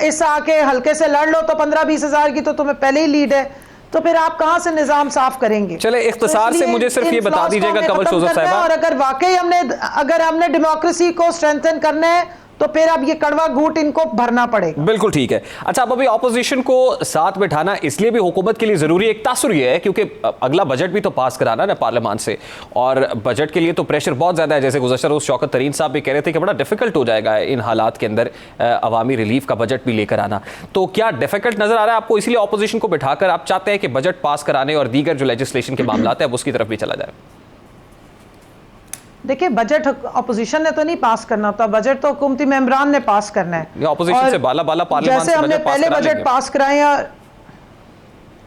इस आके हल्के से लड़ लो तो 15-20 हजार की तो तुम्हें पहले ही लीड है, तो फिर आप कहां से निजाम साफ करेंगे? चले इख्तिसार से मुझे सिर्फ ये बता दीजिएगा कमल शोजब साहब, और अगर वाकई हमने डेमोक्रेसी को स्ट्रेंथन करना है तो फिर अब ये कड़वा घूंट इनको भरना पड़ेगा। बिल्कुल ठीक है। अच्छा, अब अभी ऑपोजिशन को साथ बिठाना इसलिए भी हुकूमत के लिए जरूरी है, एक तासुर ये है क्योंकि अगला बजट भी तो पास कराना ना पार्लियामान से, और बजट के लिए तो प्रेशर बहुत ज्यादा है। जैसे गुज़श्ता रोज शौकत तरीन साहब भी कह रहे थे कि बड़ा डिफिकल्ट हो जाएगा इन हालात के अंदर अवामी रिलीफ का बजट भी लेकर आना। तो क्या डिफिकल्ट नजर आ रहा है आपको, इसलिए ऑपोजिशन को बिठाकर आप चाहते हैं कि बजट पास कराने और दीगर जो लेजिस्लेशन के मामला है उसकी तरफ भी चला जाए? देखिए, बजट अपोजिशन ने तो नहीं पास करना होता, बजट तो हुकूमती मेंबरान ने पास करना है। अपोजिशन से बाला पार्लियामेंट जैसे हमने पहले बजट पास कराए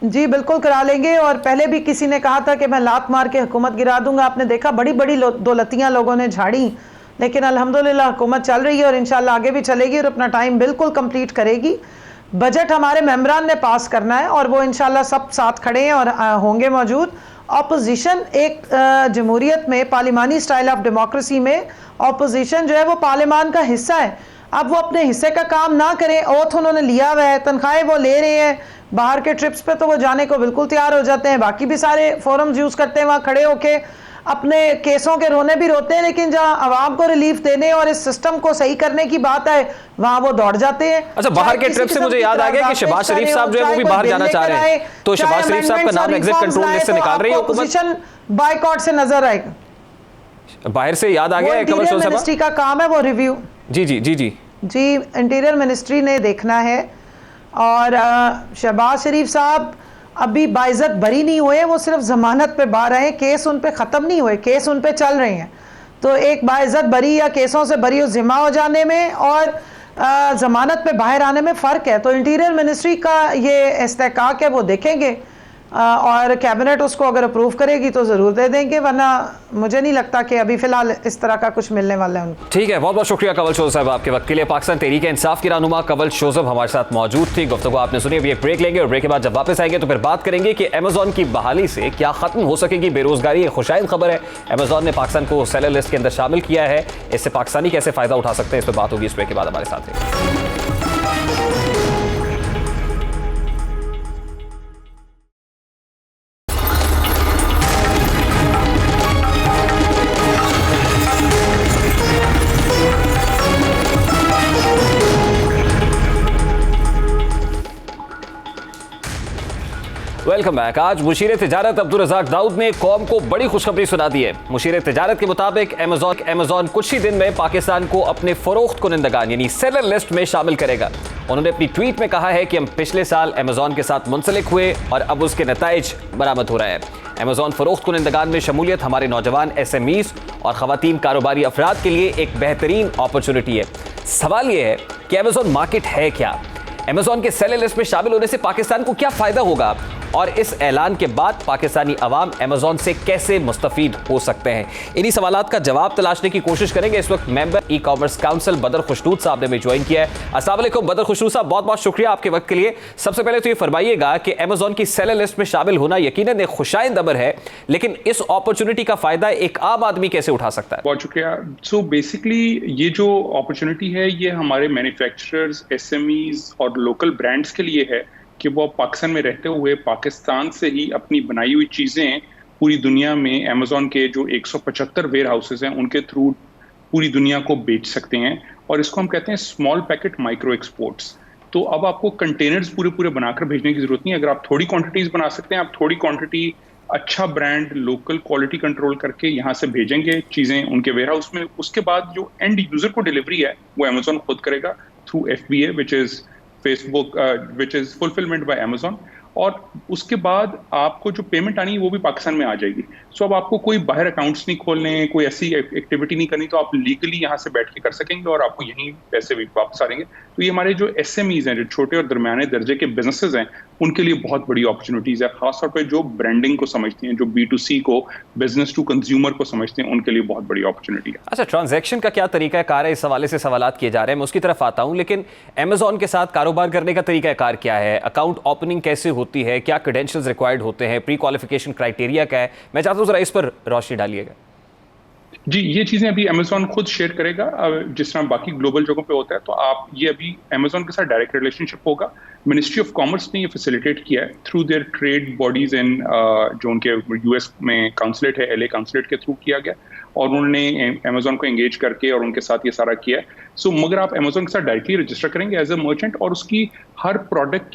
जी बिल्कुल करा लेंगे, और पहले भी किसी ने कहा था कि मैं लात मार के हुकूमत गिरा दूंगा। आपने देखा बड़ी बड़ी दौलतियां लोगों ने झाड़ी, लेकिन अल्हम्दुलिल्लाह हुकूमत चल रही है और इंशाल्लाह आगे भी चलेगी और अपना टाइम बिल्कुल कंप्लीट करेगी। बजट हमारे मेंबरान ने पास करना है और वो इंशाल्लाह सब साथ खड़े हैं और होंगे मौजूद। ऑपोजिशन एक जमहूरियत में पार्लिमानी स्टाइल ऑफ डेमोक्रेसी में ऑपोजिशन जो है वो पार्लियामान का हिस्सा है। अब वो अपने हिस्से का काम ना करें, ओथ उन्होंने लिया हुआ है, तनख्वाहें वो ले रहे हैं, बाहर के ट्रिप्स पे तो वो जाने को बिल्कुल तैयार हो जाते हैं, बाकी भी सारे फोरम्स यूज़ करते हैं, वहाँ खड़े होके अपने केसों के रोने भी रोते हैं, लेकिन जहां आवाम को रिलीफ देने और इस सिस्टम को सही करने की बात है वहां वो दौड़ जाते हैं। अच्छा, बाहर के ट्रिप से मुझे याद आ गया कि शहबाज शरीफ साहब जो है वो भी बाहर जाना चाह रहे हैं, तो शहबाज शरीफ साहब का नाम एग्जिट कंट्रोल लिस्ट से निकाल रही है हुकूमत, बायकॉट से नजर आएगा। बाहर से याद आ गया कमल शोजब मिनिस्ट्री का काम है वो रिव्यू। जी जी जी जी जी, इंटीरियर मिनिस्ट्री ने देखना है, और शहबाज शरीफ साहब अभी बाइज्जत बरी नहीं हुए, वो सिर्फ जमानत पे बाहर आए, केस उन पे ख़त्म नहीं हुए, केस उन पे चल रहे हैं। तो एक बाइज्जत बरी या केसों से बरी जिम्मा हो जाने में और जमानत पे बाहर आने में फ़र्क है। तो इंटीरियर मिनिस्ट्री का ये इस्तेहकाक है, वो देखेंगे और कैबिनेट उसको अगर अप्रूव करेगी तो ज़रूर दे देंगे, वरना मुझे नहीं लगता कि अभी फ़िलहाल इस तरह का कुछ मिलने वाला है उनको। ठीक है, बहुत बहुत शुक्रिया कवल शोजब साहब आपके वक्त के लिए। पाकिस्तान तहरीक इंसाफ की रहनुमा कवल शोजब हमारे साथ मौजूद थी, गुफ्तगू आपने सुनी। अभी एक ब्रेक लेंगे और ब्रेक के बाद जब वापस आएंगे तो फिर बात करेंगे कि अमेजॉन की बहाली से क्या खत्म हो सकेगी बेरोजगारी। एक खुशाइन खबर है, अमेजॉन ने पाकिस्तान को सेलर लिस्ट के अंदर शामिल किया है, इससे पाकिस्तानी कैसे फ़ायदा उठा सकते हैं, इस पर बात होगी। इस ब्रेक के बाद हमारे साथ है। Welcome back. आज मुशीर तिजारत अब्दुल रज़ाक दाऊद ने कौम को बड़ी खुशखबरी सुना दी है। मुशीर तिजारत के मुताबिक अमेज़न कुछ ही दिन में पाकिस्तान को अपने फरोख्त कुनिंदगान यानी सेलर लिस्ट में शामिल करेगा। उन्होंने अपनी ट्वीट में कहा है कि हम पिछले साल अमेज़न के साथ मुंसलिक हुए और अब उसके नताइज बरामद हो रहे हैं। अमेज़न फरोख्त कुनिंदगान में शमूलियत हमारे नौजवान SMEs और ख़वातीन कारोबारी अफराद के लिए एक बेहतरीन अपॉर्चुनिटी है। सवाल यह है कि अमेज़न मार्केट है क्या, अमेज़न के सेलर लिस्ट में शामिल होने से पाकिस्तान को क्या फ़ायदा होगा और इस ऐलान के बाद पाकिस्तानी अवाम अमेज़न से कैसे मुस्तफ़ीद हो सकते हैं। इन्हीं सवालात का जवाब तलाशने की कोशिश करेंगे। इस वक्त मेंबर ई-कॉमर्स काउंसिल बदर खुशनूद साहब ने हमें ज्वाइन किया है। अस्सलाम वालेकुम बदर खुशनूद साहब, बहुत बहुत शुक्रिया आपके वक्त के लिए। सबसे पहले तो ये फरमाइएगा कि अमेज़न की सेलर लिस्ट में शामिल होना यकीनन एक खुशाइंद अमर है, लेकिन इस अपॉर्चुनिटी का फ़ायदा एक आम आदमी कैसे उठा सकता है? बहुत शुक्रिया। सो बेसिकली ये जो अपॉर्चुनिटी है ये हमारे मैन्युफैक्चरर्स, SMEs और लोकल ब्रांड्स के लिए है कि वो पाकिस्तान में रहते हुए पाकिस्तान से ही अपनी बनाई हुई चीज़ें पूरी दुनिया में अमेज़न के जो 175 वेयर हाउसेज हैं उनके थ्रू पूरी दुनिया को बेच सकते हैं। और इसको हम कहते हैं स्मॉल पैकेट माइक्रो एक्सपोर्ट्स। तो अब आपको कंटेनर्स पूरे बनाकर भेजने की जरूरत नहीं है। अगर आप थोड़ी क्वांटिटीज बना सकते हैं, आप थोड़ी क्वांटिटी अच्छा ब्रांड लोकल क्वालिटी कंट्रोल करके यहाँ से भेजेंगे चीज़ें उनके वेयर हाउस में। उसके बाद जो एंड यूजर को डिलीवरी है वो अमेज़न खुद करेगा through FBA which is Facebook which is fulfilment bye Amazon. और उसके बाद आपको जो पेमेंट आनी है वो भी पाकिस्तान में आ जाएगी। सो अब आपको कोई बाहर अकाउंट्स नहीं खोलने, कोई ऐसी एक्टिविटी नहीं करनी, तो आप लीगली यहाँ से बैठ के कर सकेंगे और आपको यहीं पैसे भी वापस आ जाएंगे। तो ये हमारे जो SMEs हैं, जो छोटे और दरमियाने दर्जे के बिजनेसेस हैं, उनके लिए बहुत बड़ी अपॉर्चुनिटीज़ है। खासतौर पर जो ब्रांडिंग को समझते हैं, जो B2C को, बिजनेस टू कंज्यूमर को समझते हैं, उनके लिए बहुत बड़ी अपॉर्चुनिटी है। अच्छा, ट्रांजैक्शन का क्या तरीका कार है, इस हवाले से सवालात किए जा रहे हैं, मैं उसकी तरफ आता हूँ। लेकिन अमेज़न के साथ कारोबार करने का तरीका कार क्या है, अकाउंट ओपनिंग कैसे होती है, क्या क्रेडेंशियल्स रिक्वायर्ड होते हैं, प्री क्वालिफिकेशन क्राइटेरिया क्या है, मैं चाहता हूँ जरा इस पर रोशनी डालिएगा। जी, ये चीज़ें अभी अमेज़न खुद शेयर करेगा, जिस तरह बाकी ग्लोबल जगहों पे होता है। तो आप ये अभी अमेज़न के साथ डायरेक्ट रिलेशनशिप होगा। मिनिस्ट्री ऑफ कॉमर्स ने ये फैसिलिटेट किया है through their trade bodies in जो उनके US में काउंसलेट है, LA काउंसलेट के थ्रू किया गया, और उन्होंने अमेज़न को एंगेज करके और उनके साथ ये सारा किया है। सो मगर आप अमेज़न के साथ डायरेक्टली रजिस्टर करेंगे एज अ मर्चेंट, और उसकी हर प्रोडक्ट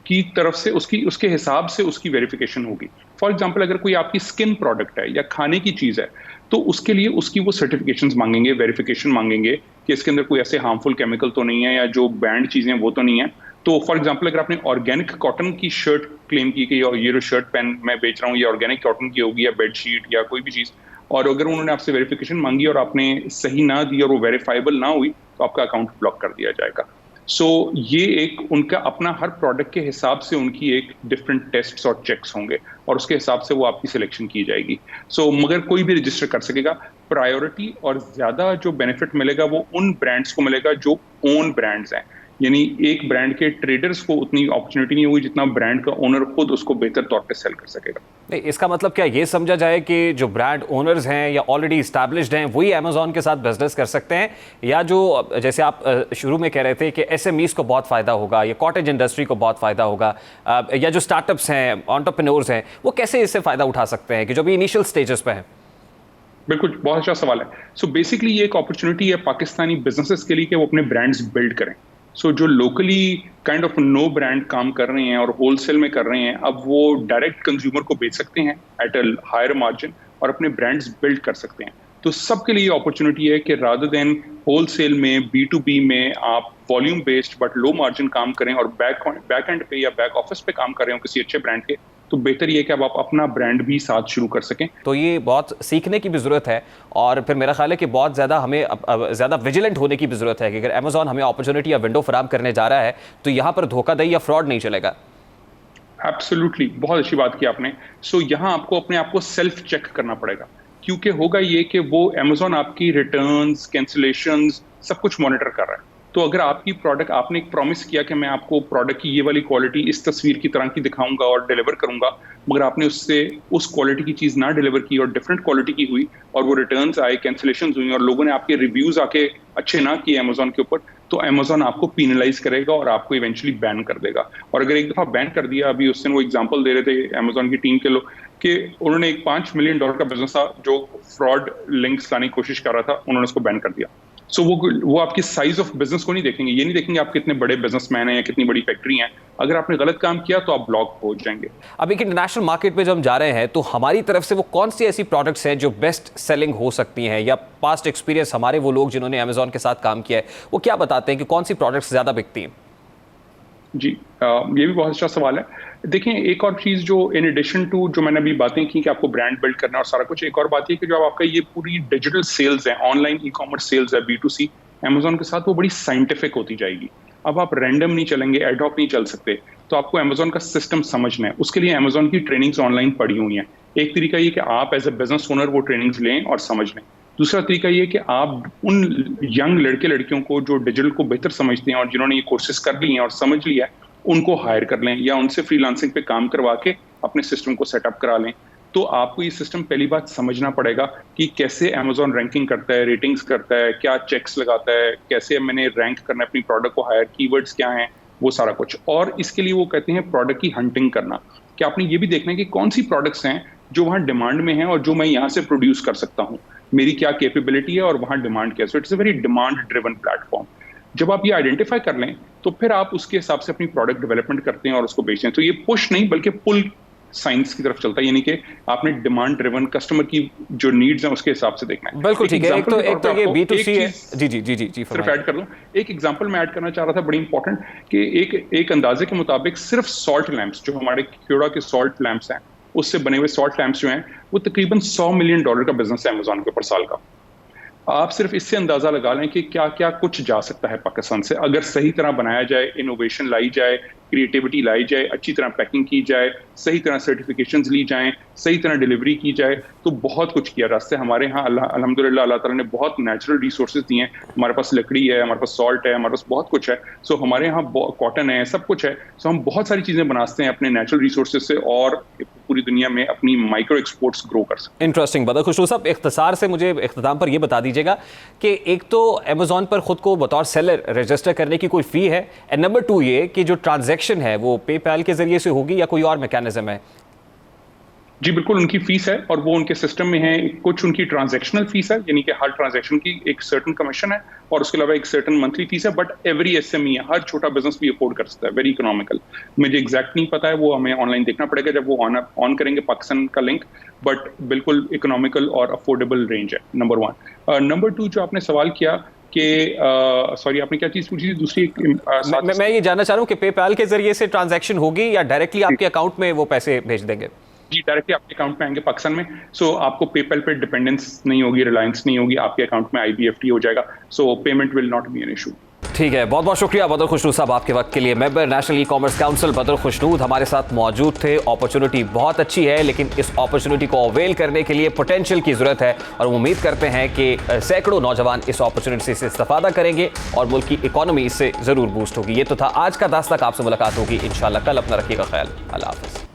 की तरफ से उसके हिसाब से उसकी वेरिफिकेशन होगी। फॉर एग्जांपल, अगर कोई आपकी स्किन प्रोडक्ट है या खाने की चीज़ है, तो उसके लिए उसकी वो सर्टिफिकेशंस मांगेंगे, वेरिफिकेशन मांगेंगे कि इसके अंदर कोई ऐसे हार्मफुल केमिकल तो नहीं है या जो बैंड चीज़ें वो तो नहीं है। तो फॉर एग्जांपल, अगर आपने ऑर्गेनिक कॉटन की शर्ट क्लेम की कि ये जो शर्ट पेन मैं बेच रहा हूँ ये ऑर्गेनिक कॉटन की होगी, या बेडशीट या कोई भी चीज़, और अगर उन्होंने आपसे वेरिफिकेशन मांगी और आपने सही ना दी और वो वेरीफाइबल ना हुई, तो आपका अकाउंट ब्लॉक कर दिया जाएगा। सो ये एक उनका अपना हर प्रोडक्ट के हिसाब से उनकी एक डिफरेंट टेस्ट्स और चेक्स होंगे, और उसके हिसाब से वो आपकी सिलेक्शन की जाएगी। सो मगर कोई भी रजिस्टर कर सकेगा। प्रायोरिटी और ज़्यादा जो बेनिफिट मिलेगा वो उन ब्रांड्स को मिलेगा जो ओन ब्रांड्स हैं, यानी एक ब्रांड के ट्रेडर्स को उतनी अपॉर्चुनिटी नहीं होगी जितना ब्रांड का ओनर खुद उसको बेहतर तौर पे सेल कर सकेगा। नहीं, इसका मतलब क्या ये समझा जाए कि जो ब्रांड ओनर्स हैं या ऑलरेडी इस्टेब्लिश्ड हैं वही अमेज़न के साथ बिजनेस कर सकते हैं, या जो जैसे आप शुरू में कह रहे थे कि SMEs को बहुत फ़ायदा होगा या कॉटेज इंडस्ट्री को बहुत फ़ायदा होगा, या जो स्टार्टअप्स हैं, एंटरप्रेन्योर्स हैं, वो कैसे इससे फ़ायदा उठा सकते हैं कि जो भी इनिशियल स्टेजेस पे हैं? बिल्कुल, बहुत अच्छा सवाल है। सो बेसिकली ये एक अपॉर्चुनिटी है पाकिस्तानी बिजनेसेस के लिए कि वो अपने ब्रांड्स बिल्ड करें। सो जो locally kind of no brand काम कर रहे हैं और होलसेल में कर रहे हैं, अब वो डायरेक्ट कंज्यूमर को बेच सकते हैं एट अ हायर मार्जिन और अपने ब्रांड्स बिल्ड कर सकते हैं। तो सबके लिए अपॉर्चुनिटी है कि रादर देन होलसेल में, B2B में आप volume based but low margin काम करें और बैक एंड पे या बैक ऑफिस पे काम कर रहे हो किसी अच्छे ब्रांड के, तो बेहतर ये है कि अब आप अपना ब्रांड भी साथ शुरू कर सकें। तो ये बहुत सीखने की भी ज़रूरत है, और फिर मेरा ख्याल है कि बहुत ज़्यादा हमें ज़्यादा विजिलेंट होने की भी ज़रूरत है कि अगर अमेज़न हमें अपॉर्चुनिटी या विंडो फराहम करने जा रहा है तो यहाँ पर धोखाधड़ी या फ्रॉड नहीं चलेगा। एब्सोल्युटली, बहुत अच्छी बात की आपने। सो यहाँ आपको अपने आप को सेल्फ चेक करना पड़ेगा, क्योंकि होगा ये कि वो अमेज़न आपकी रिटर्न्स, कैंसिलेशंस सब कुछ मॉनिटर कर रहा है। तो अगर आपकी प्रोडक्ट, आपने एक प्रॉमिस किया कि मैं आपको प्रोडक्ट की ये वाली क्वालिटी इस तस्वीर की तरह की दिखाऊंगा और डिलीवर करूंगा, मगर आपने उससे उस क्वालिटी की चीज़ ना डिलीवर की और डिफरेंट क्वालिटी की हुई और वो रिटर्न्स आए, कैंसिलेशंस हुई और लोगों ने आपके रिव्यूज आके अच्छे ना किए अमेज़न के ऊपर, तो अमेज़न आपको पीनलाइज करेगा और आपको इवेंचुअली बैन कर देगा। और अगर एक दफ़ा बैन कर दिया, अभी उस दिन वो एग्जाम्पल दे रहे थे अमेज़न की टीम के लोग कि उन्होंने एक $5 मिलियन का बिजनेस था जो फ्रॉड लिंक्स लाने की कोशिश कर रहा था, उन्होंने उसको बैन कर दिया। सो वो आपकी साइज ऑफ बिजनेस को नहीं देखेंगे, ये नहीं देखेंगे आप कितने बड़े बिजनेसमैन हैं या कितनी बड़ी फैक्ट्री हैं। अगर आपने गलत काम किया तो आप ब्लॉक हो जाएंगे। अब एक इंटरनेशनल मार्केट में जब हम जा रहे हैं तो हमारी तरफ से वो कौन सी ऐसी प्रोडक्ट्स हैं जो बेस्ट सेलिंग हो सकती हैं, या पास्ट एक्सपीरियंस हमारे वो लोग जिन्होंने अमेजॉन के साथ काम किया है वो क्या बताते हैं कि कौन सी प्रोडक्ट्स ज़्यादा बिकती हैं? जी, ये भी बहुत अच्छा सवाल है। देखिए, एक और चीज़ जो इन एडिशन टू जो मैंने अभी बातें की कि आपको ब्रांड बिल्ड करना और सारा कुछ, एक और बात ये कि जो आपका ये पूरी डिजिटल सेल्स है, ऑनलाइन ई कॉमर्स सेल्स है, B2C अमेजोन के साथ, वो बड़ी साइंटिफिक होती जाएगी। अब आप रैंडम नहीं चलेंगे, एडहॉक नहीं चल सकते, तो आपको अमेजोन का सिस्टम समझना है। उसके लिए अमेजोन की ट्रेनिंग्स ऑनलाइन पड़ी हुई हैं। एक तरीका ये कि आप एज ए बिजनेस ओनर वो ट्रेनिंग्स लें और समझ लें। दूसरा तरीका ये कि आप उन यंग लड़के लड़कियों को जो डिजिटल को बेहतर समझते हैं और जिन्होंने ये कोर्सेज कर ली हैं और समझ लिया है, उनको हायर कर लें या उनसे फ्रीलांसिंग पे काम करवा के अपने सिस्टम को सेटअप करा लें। तो आपको ये सिस्टम पहली बात समझना पड़ेगा कि कैसे अमेजोन रैंकिंग करता है, रेटिंग्स करता है, क्या चेक्स लगाता है, कैसे मैंने रैंक करना है अपनी प्रोडक्ट को हायर, कीवर्ड्स क्या हैं, वो सारा कुछ। और इसके लिए वो कहते हैं प्रोडक्ट की हंटिंग करना, कि आपने ये भी देखना है कि कौन सी प्रोडक्ट्स हैं जो वहाँ डिमांड में हैं और जो मैं यहाँ से प्रोड्यूस कर सकता हूँ, मेरी क्या कैपेबिलिटी है और वहाँ डिमांड क्या है। So it's a very demand driven platform. जब आप ये आइडेंटिफाई कर लें तो फिर आप उसके हिसाब से अपनी प्रोडक्ट डेवलपमेंट करते हैं और उसको बेचते हैं। तो ये पुश नहीं बल्कि पुल साइंस की तरफ चलता है, यानी कि आपने डिमांड ड्रिवन कस्टमर की जो नीड्स हैं उसके हिसाब से देखना है। बिल्कुल ठीक है। एक तो ये B2C है। जी सिर्फ ऐड कर दूं, एक एग्जांपल मैं ऐड करना चाह रहा था बड़ी इंपॉर्टेंट, कि एक अंदाजे के मुताबिक सिर्फ सॉल्ट लैंप्स, जो हमारे क्यूरा के सॉल्ट लैंप्स हैं, उससे बने हुए सॉल्ट लैंप्स जो हैं, वो तकरीबन $100 मिलियन का बिजनेस है अमेजोन के ऊपर साल का। आप सिर्फ इससे अंदाजा लगा लें कि क्या क्या कुछ जा सकता है पाकिस्तान से अगर सही तरह बनाया जाए, इनोवेशन लाई जाए, क्रिएटिविटी लाई जाए, अच्छी तरह पैकिंग की जाए, सही तरह सर्टिफिकेशंस ली जाएं, सही तरह डिलीवरी की जाए, तो बहुत कुछ किया रास्ते। हमारे यहाँ अल्हम्दुलिल्लाह अल्लाह ताला ने बहुत नेचुरल रिसोर्सेज दिए हैं। हमारे पास लकड़ी है, हमारे पास सॉल्ट है, हमारे पास बहुत कुछ है। सो हमारे यहाँ कॉटन है, सब कुछ है। सो हम बहुत सारी चीज़ें बनाते हैं अपने नेचुरल रिसोर्सेज से और पूरी दुनिया में अपनी माइक्रो एक्सपोर्ट्स ग्रो कर सकते हैं। इंटरेस्टिंग। बदर खुशरू साहब, इख्तिसार से मुझे इख्तिताम पर यह बता दीजिएगा कि एक तो अमेजोन पर खुद को बतौर सेलर रजिस्टर करने की कोई फ़ी है, एंड नंबर 2 ये कि जो ट्रांजैक्शन है वो पेपैल के जरिए से होगी या कोई और मैकेनिज्म है? जी बिल्कुल, उनकी फीस है और वो उनके सिस्टम में है। कुछ उनकी ट्रांजैक्शनल फीस है, यानी कि हर ट्रांजैक्शन की एक सर्टेन कमीशन है, और उसके अलावा एक सर्टेन मंथली फीस है। बट एवरी SME है, हर छोटा बिजनेस भी अफोर्ड कर सकता है। Very economical. मुझे एग्जैक्ट नहीं पता है, वो हमें ऑनलाइन देखना पड़ेगा जब वो ऑन करेंगे पाकिस्तान का लिंक, बट बिल्कुल इकोनॉमिकल और अफोर्डेबल रेंज है, नंबर 1। नंबर 2 जो आपने सवाल किया कि सॉरी आपने क्या चीज पूछी थी दूसरी? मैं ये जानना चाह रहा हूँ कि पेपैल के जरिए से ट्रांजैक्शन होगी या डायरेक्टली आपके अकाउंट में वो पैसे भेज देंगे? जी, डायरेक्टली आपके अकाउंट में आएंगे पाकिस्तान में। सो आपको पेपैल पे डिपेंडेंस नहीं होगी, रिलायंस नहीं होगी, आपके अकाउंट में IBFT हो जाएगा। सो payment will not be an issue. ठीक है, बहुत बहुत शुक्रिया बदर खुशनूद साहब आपके वक्त के लिए। Member national e commerce council बदर खुशनूद हमारे साथ मौजूद थे। अपॉर्चुनिटी बहुत अच्छी है, लेकिन इस अपॉर्चुनिटी को अवेल करने के लिए पोटेंशियल की ज़रूरत है, और उम्मीद करते हैं कि सैकड़ों नौजवान इस अपॉर्चुनिटी से इस्तेफादा करेंगे और मुल्क की इकॉनमी इससे ज़रूर बूस्ट होगी। ये तो था आज का दास्ताक। आपसे मुलाकात होगी इंशाल्लाह कल। अपना रखिएगा ख्याल। अल्लाह हाफ़िज़।